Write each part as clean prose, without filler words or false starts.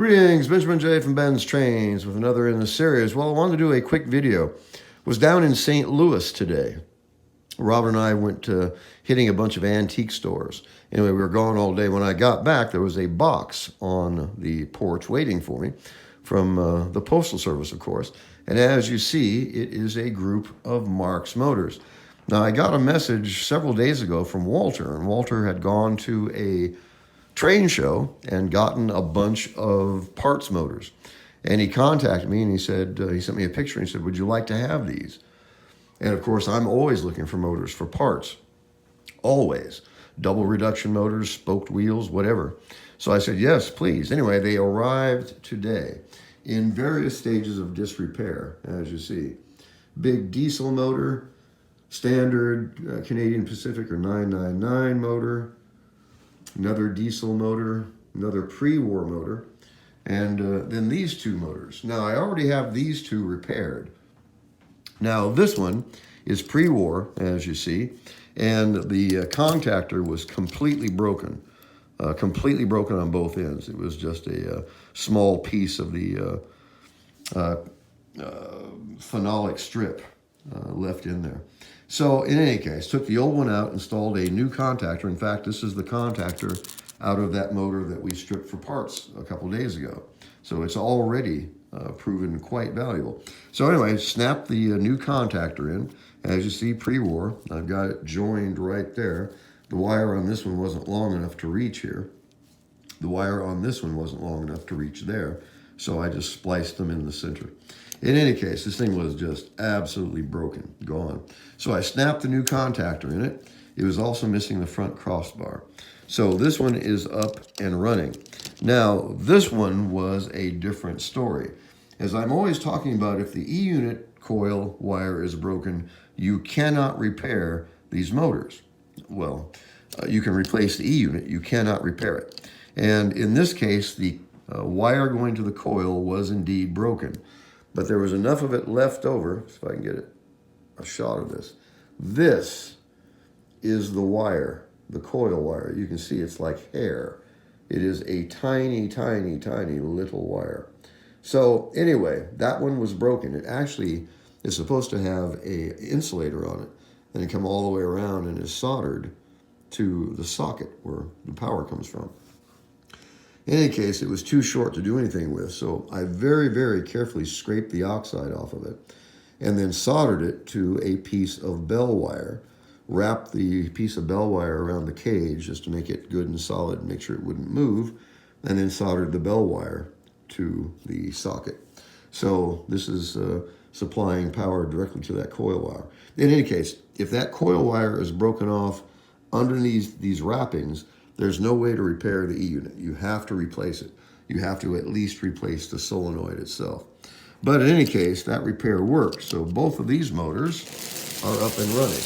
Greetings, Benjamin J. from BENZTRAINZ with another in the series. Well, I wanted to do a quick video. Was down in St. Louis today. Robert and I went hitting a bunch of antique stores. Anyway, we were gone all day. When I got back, there was a box on the porch waiting for me from the Postal Service, of course. And as you see, it is a group of Marx motors. Now, I got a message several days ago from Walter, and Walter had gone to a train show and gotten a bunch of parts motors. And he contacted me and he said, he sent me a picture and he said, would you like to have these? And of course, I'm always looking for motors for parts. Always. Double reduction motors, spoked wheels, whatever. So I said, yes, please. Anyway, they arrived today in various stages of disrepair, as you see. Big diesel motor, standard Canadian Pacific or 999 motor, another diesel motor, another pre-war motor, and then these two motors. Now, I already have these two repaired. Now, this one is pre-war, as you see, and the contactor was completely broken on both ends. It was just a small piece of the phenolic strip left in there. So in any case, took the old one out, installed a new contactor. In fact, this is the contactor out of that motor that we stripped for parts a couple days ago. So it's already proven quite valuable. So anyway, snapped the new contactor in. As you see, pre-war, I've got it joined right there. The wire on this one wasn't long enough to reach here. The wire on this one wasn't long enough to reach there. So I just spliced them in the center. In any case, this thing was just absolutely broken, gone. So I snapped the new contactor in it. It was also missing the front crossbar. So this one is up and running. Now, this one was a different story. As I'm always talking about, if the E-unit coil wire is broken, you cannot repair these motors. Well, you can replace the E-unit, you cannot repair it. And in this case, the wire going to the coil was indeed broken. But there was enough of it left over, if I can get a shot of this. This is the wire, the coil wire. You can see it's like hair. It is a tiny, tiny, tiny little wire. So anyway, that one was broken. It actually is supposed to have an insulator on it, and it come all the way around and is soldered to the socket where the power comes from. In any case, it was too short to do anything with, so I very, very carefully scraped the oxide off of it and then soldered it to a piece of bell wire, wrapped the piece of bell wire around the cage just to make it good and solid and make sure it wouldn't move, and then soldered the bell wire to the socket. So this is supplying power directly to that coil wire. In any case, if that coil wire is broken off underneath these wrappings, there's no way to repair the E-unit. You have to replace it. You have to at least replace the solenoid itself. But in any case, that repair worked. So both of these motors are up and running,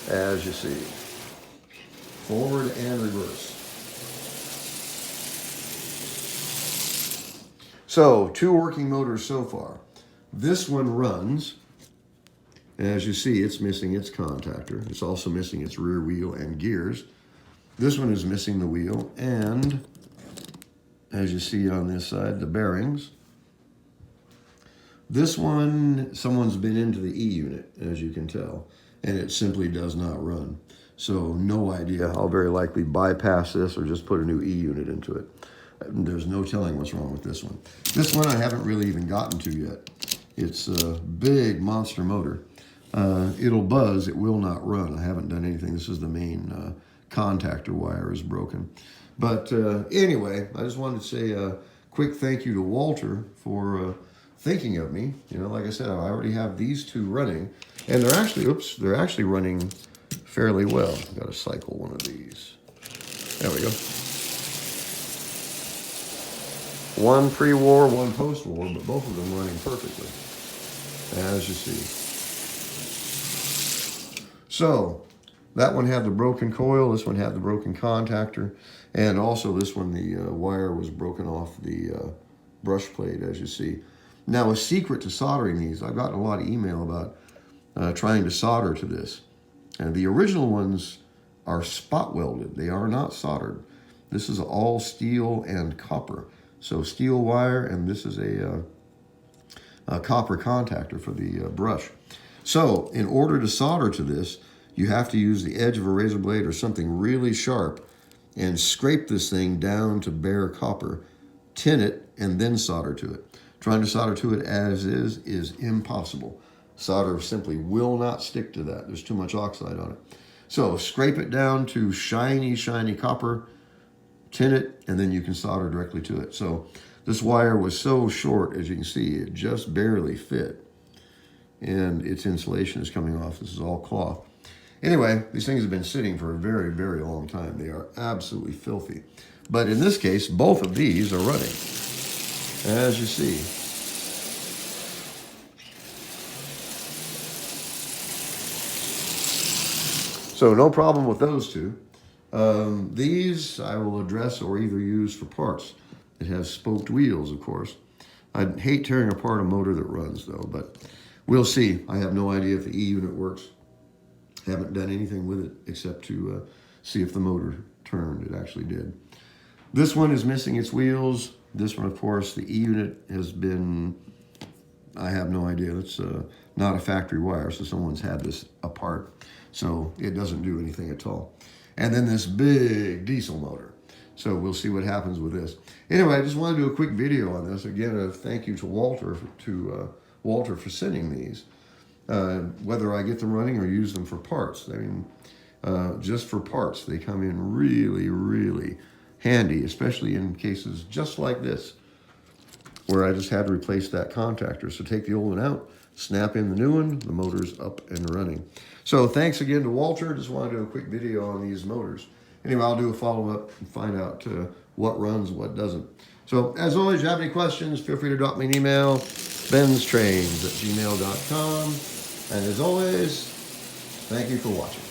as you see, forward and reverse. So 2 working motors so far. This one runs. As you see, it's missing its contactor. It's also missing its rear wheel and gears. This one is missing the wheel and, as you see on this side, the bearings. This one, someone's been into the E-unit, as you can tell, and it simply does not run. So no idea. I'll very likely bypass this or just put a new E-unit into it. There's no telling what's wrong with this one. This one I haven't really even gotten to yet. It's a big monster motor. It'll buzz, it will not run. I haven't done anything. This is the main contactor wire is broken. But anyway, I just wanted to say a quick thank you to Walter for thinking of me. You know, like I said, I already have these 2 running, and they're actually running fairly well. I've got to cycle one of these. There we go. One pre-war, one post-war, but both of them running perfectly, as you see. So that one had the broken coil, this one had the broken contactor, and also this one, the wire was broken off the brush plate, as you see. Now, a secret to soldering these, I've gotten a lot of email about trying to solder to this. And the original ones are spot welded. They are not soldered. This is all steel and copper. So steel wire, and this is a copper contactor for the brush. So in order to solder to this, you have to use the edge of a razor blade or something really sharp and scrape this thing down to bare copper, tin it, and then solder to it. Trying to solder to it as is impossible. Solder simply will not stick to that. There's too much oxide on it. So scrape it down to shiny, shiny copper, tin it, and then you can solder directly to it. So this wire was so short, as you can see, it just barely fit. And its insulation is coming off. This is all cloth. Anyway, these things have been sitting for a very, very long time. They are absolutely filthy. But in this case, both of these are running, as you see. So no problem with those two. These I will address or either use for parts. It has spoked wheels, of course. I'd hate tearing apart a motor that runs, though, but we'll see. I have no idea if the E-unit works. Haven't done anything with it except to see if the motor turned. It actually did. This one is missing its wheels. This one, of course, the E-unit has been, I have no idea. It's not a factory wire, so someone's had this apart. So it doesn't do anything at all. And then this big diesel motor. So we'll see what happens with this. Anyway, I just want to do a quick video on this. Again, a thank you to Walter for sending these. Whether I get them running or use them for parts. I mean, just for parts, they come in really, really handy, especially in cases just like this, where I just had to replace that contactor. So take the old one out, snap in the new one, the motor's up and running. So thanks again to Walter. Just want to do a quick video on these motors. Anyway, I'll do a follow-up and find out what runs, what doesn't. So as always, if you have any questions, feel free to drop me an email, BENZTRAINZ@gmail.com. And as always, thank you for watching.